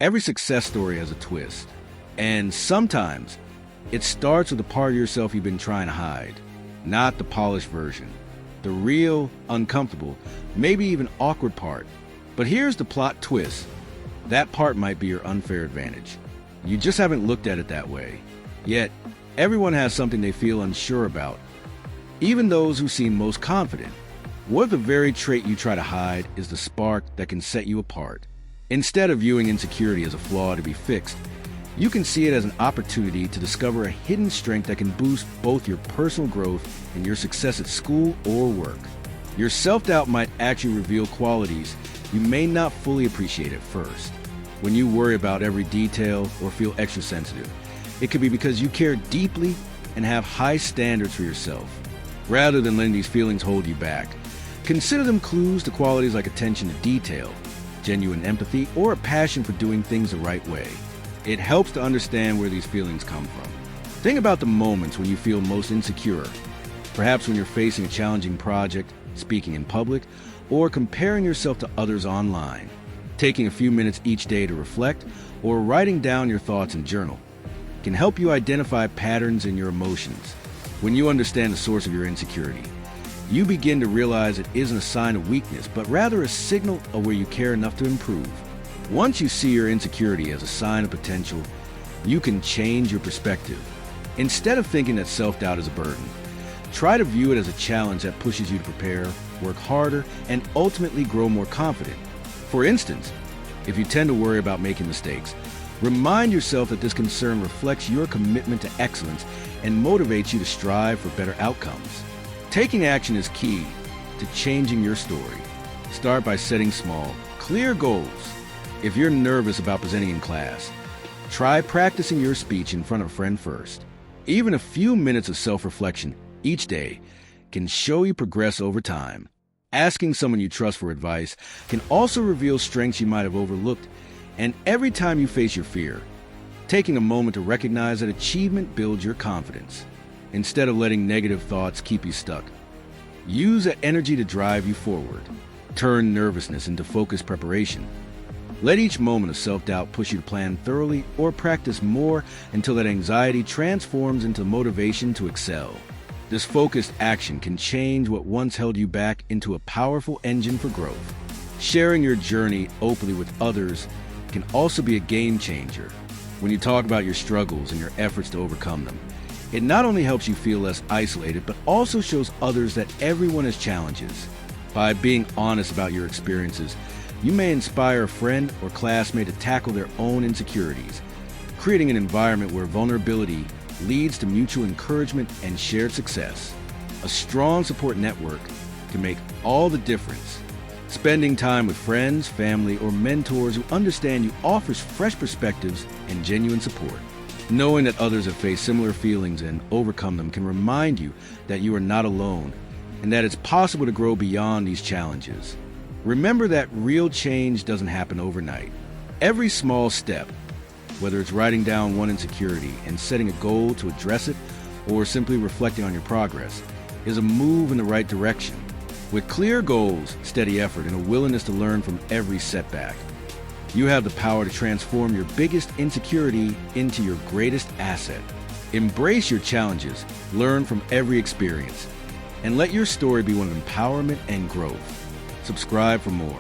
Every success story has a twist, and sometimes it starts with the part of yourself you've been trying to hide, not the polished version, the real, uncomfortable, maybe even awkward part. But here's the plot twist. That part might be your unfair advantage. You just haven't looked at it that way. Yet, everyone has something they feel unsure about, even those who seem most confident. What if the very trait you try to hide is the spark that can set you apart? Instead of viewing insecurity as a flaw to be fixed, you can see it as an opportunity to discover a hidden strength that can boost both your personal growth and your success at school or work. Your self-doubt might actually reveal qualities you may not fully appreciate at first. When you worry about every detail or feel extra sensitive, it could be because you care deeply and have high standards for yourself. Rather than letting these feelings hold you back, consider them clues to qualities like attention to detail, genuine empathy, or a passion for doing things the right way. It helps to understand where these feelings come from. Think about the moments when you feel most insecure, perhaps when you're facing a challenging project, speaking in public, or comparing yourself to others online. Taking a few minutes each day to reflect or writing down your thoughts in a journal can help you identify patterns in your emotions. When you understand the source of your insecurity, you begin to realize it isn't a sign of weakness, but rather a signal of where you care enough to improve. Once you see your insecurity as a sign of potential, you can change your perspective. Instead of thinking that self-doubt is a burden, try to view it as a challenge that pushes you to prepare, work harder, and ultimately grow more confident. For instance, if you tend to worry about making mistakes, remind yourself that this concern reflects your commitment to excellence and motivates you to strive for better outcomes. Taking action is key to changing your story. Start by setting small, clear goals. If you're nervous about presenting in class, try practicing your speech in front of a friend first. Even a few minutes of self-reflection each day can show you progress over time. Asking someone you trust for advice can also reveal strengths you might have overlooked. And every time you face your fear, taking a moment to recognize that achievement builds your confidence. Instead of letting negative thoughts keep you stuck, use that energy to drive you forward. Turn nervousness into focused preparation. Let each moment of self-doubt push you to plan thoroughly or practice more until that anxiety transforms into motivation to excel. This focused action can change what once held you back into a powerful engine for growth. Sharing your journey openly with others can also be a game changer. When you talk about your struggles and your efforts to overcome them, it not only helps you feel less isolated, but also shows others that everyone has challenges. By being honest about your experiences, you may inspire a friend or classmate to tackle their own insecurities, creating an environment where vulnerability leads to mutual encouragement and shared success. A strong support network can make all the difference. Spending time with friends, family, or mentors who understand you offers fresh perspectives and genuine support. Knowing that others have faced similar feelings and overcome them can remind you that you are not alone and that it's possible to grow beyond these challenges. Remember that real change doesn't happen overnight. Every small step, whether it's writing down one insecurity and setting a goal to address it, or simply reflecting on your progress, is a move in the right direction. With clear goals, steady effort, and a willingness to learn from every setback, you have the power to transform your biggest insecurity into your greatest asset. Embrace your challenges, learn from every experience, and let your story be one of empowerment and growth. Subscribe for more.